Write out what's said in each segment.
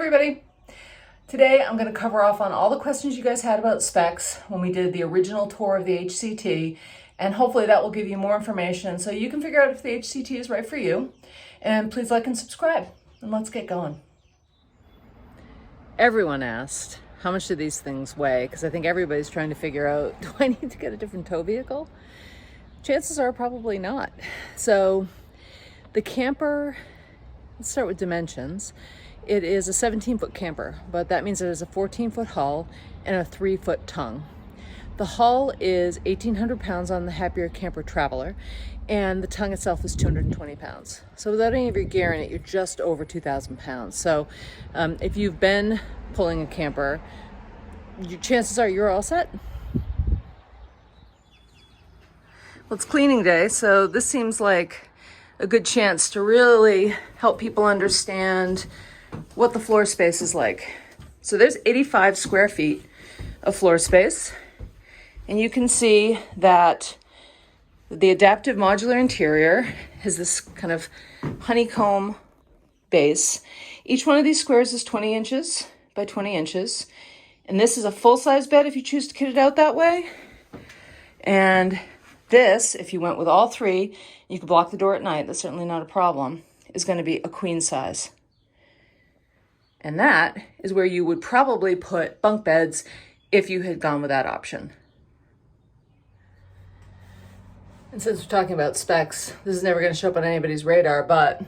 everybody. Today I'm going to cover off on all the questions you guys had about specs when we did the original tour of the HCT, and hopefully that will give you more information so you can figure out if the HCT is right for you. And please like and subscribe, and let's get going. Everyone asked, how much do these things weigh? Because I think everybody's trying to figure out, do I need to get a different tow vehicle? Chances are probably not. So the camper, let's start with dimensions. It is a 17-foot camper, but that means it has a 14-foot hull and a 3-foot tongue. The hull is 1,800 pounds on the Happier Camper Traveler, and the tongue itself is 220 pounds. So without any of your gear in it, you're just over 2,000 pounds. So if you've been pulling a camper, chances are you're all set. Well, it's cleaning day, so this seems like a good chance to really help people understand what the floor space is like. So there's 85 square feet of floor space, and you can see that the adaptive modular interior has this kind of honeycomb base. Each one of these squares is 20 inches by 20 inches, and this is a full-size bed if you choose to kit it out that way. And this, if you went with all three, you could block the door at night, that's certainly not a problem, is going to be a queen size. And that is where you would probably put bunk beds if you had gone with that option. And since we're talking about specs, this is never going to show up on anybody's radar, but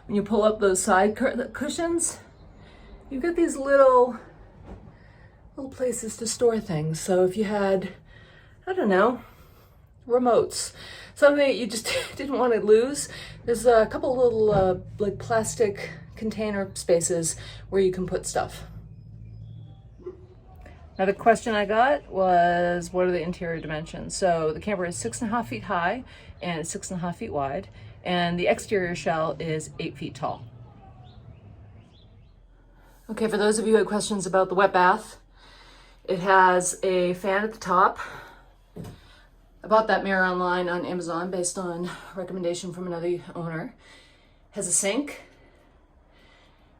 when you pull up those side cushions, you've got these little places to store things. So if you had, I don't know, remotes, something that you just didn't want to lose, there's a couple little like plastic container spaces where you can put stuff. Another question I got was, what are the interior dimensions? So the camper is 6.5 feet high and 6.5 feet wide, and the exterior shell is 8 feet tall. Okay, for those of you who had questions about the wet bath, it has a fan at the top. I bought that mirror online on Amazon based on recommendation from another owner. Has a sink.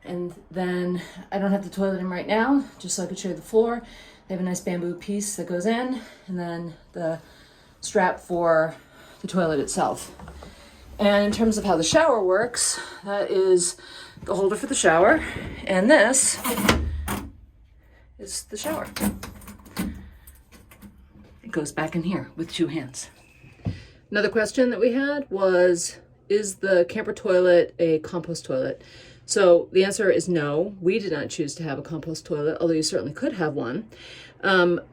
And then I don't have the toilet in right now, just so I could show you the floor. They have a nice bamboo piece that goes in, and then the strap for the toilet itself. And in terms of how the shower works, that is the holder for the shower, and this is the shower. It goes back in here with 2 hands. Another question that we had was, is the camper toilet a compost toilet? So the answer is no. We did not choose to have a compost toilet, although you certainly could have one.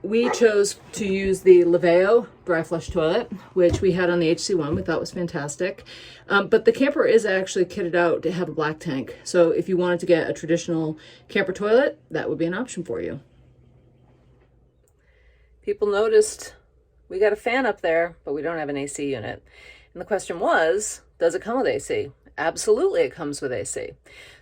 We chose to use the Laveo dry flush toilet, which we had on the HC1. We thought was fantastic. But the camper is actually kitted out to have a black tank. So if you wanted to get a traditional camper toilet, that would be an option for you. People noticed we got a fan up there, but we don't have an AC unit. And the question was, does it come with AC? Absolutely, it comes with AC.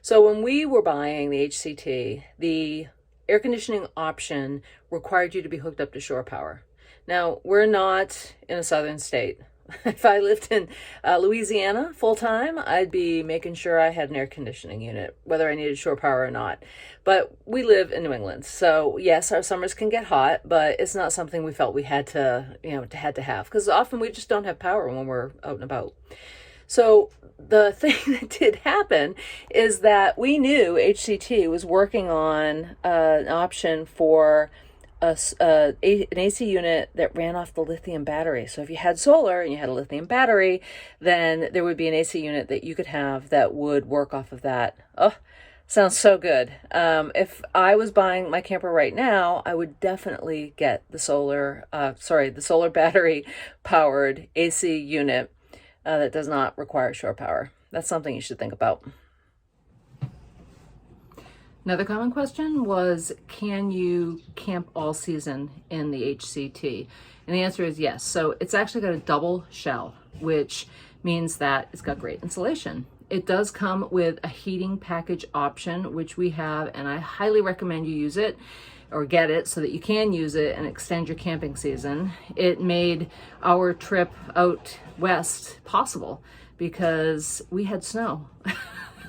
So when we were buying the HCT, the air conditioning option required you to be hooked up to shore power. Now, we're not in a southern state. If I lived in Louisiana full-time, I'd be making sure I had an air conditioning unit, whether I needed shore power or not. But we live in New England, so yes, our summers can get hot, but it's not something we felt we had to, have, because often we just don't have power when we're out and about. So the thing that did happen is that we knew HCT was working on an option for an AC unit that ran off the lithium battery. So if you had solar and you had a lithium battery, then there would be an AC unit that you could have that would work off of that. Oh, sounds so good. If I was buying my camper right now, I would definitely get the solar battery powered AC unit that does not require shore power. That's something you should think about. Another common question was, can you camp all season in the HCT? And the answer is yes. So it's actually got a double shell, which means that it's got great insulation. It does come with a heating package option, which we have, and I highly recommend you use it or get it so that you can use it and extend your camping season. It made our trip out west possible because we had snow.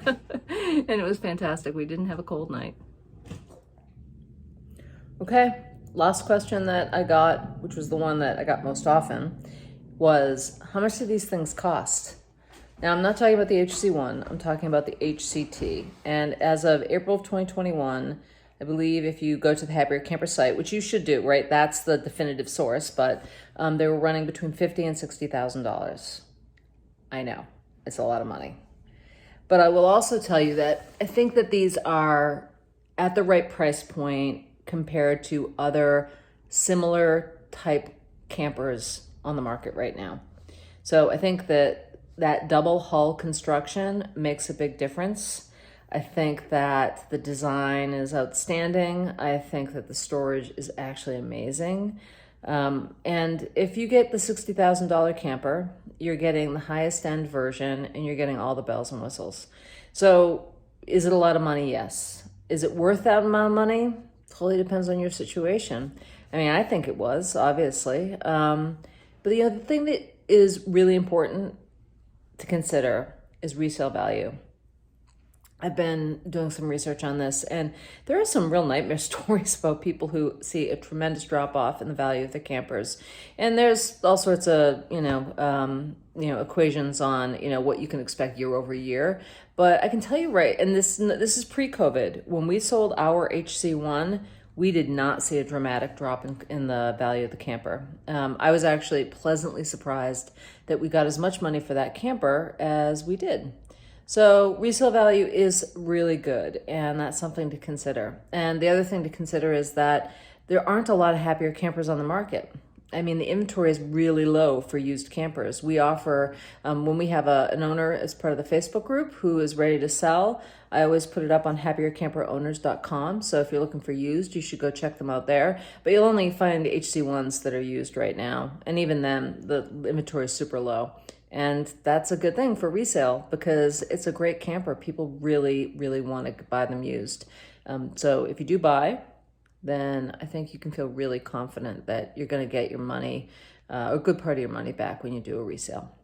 And it was fantastic. We didn't have a cold night. Okay, last question that I got, which was the one that I got most often, was how much do these things cost? Now, I'm not talking about the HC1, I'm talking about the HCT. And as of April of 2021, I believe if you go to the Happier Camper site, which you should do, right? That's the definitive source, but they were running between $50,000 and $60,000. I know, it's a lot of money. But I will also tell you that I think that these are at the right price point compared to other similar type campers on the market right now. So I think that that double hull construction makes a big difference. I think that the design is outstanding. I think that the storage is actually amazing. And if you get the $60,000 camper, you're getting the highest end version and you're getting all the bells and whistles. So is it a lot of money? Yes. Is it worth that amount of money? Totally depends on your situation. I mean, I think it was, obviously. But the other thing that is really important to consider is resale value. I've been doing some research on this, and there are some real nightmare stories about people who see a tremendous drop off in the value of their campers. And there's all sorts of, equations on, what you can expect year over year. But I can tell you right, and this is pre-COVID, when we sold our HC1, we did not see a dramatic drop in the value of the camper. I was actually pleasantly surprised that we got as much money for that camper as we did. So resale value is really good, and that's something to consider. And the other thing to consider is that there aren't a lot of Happier campers on the market. I mean, the inventory is really low for used campers. We offer, when we have an owner as part of the Facebook group who is ready to sell, I always put it up on happiercamperowners.com. So if you're looking for used, you should go check them out there. But you'll only find HC1s that are used right now. And even then, the inventory is super low. And that's a good thing for resale because it's a great camper. People really, really want to buy them used. So if you do buy, then I think you can feel really confident that you're going to get your money, a good part of your money back when you do a resale.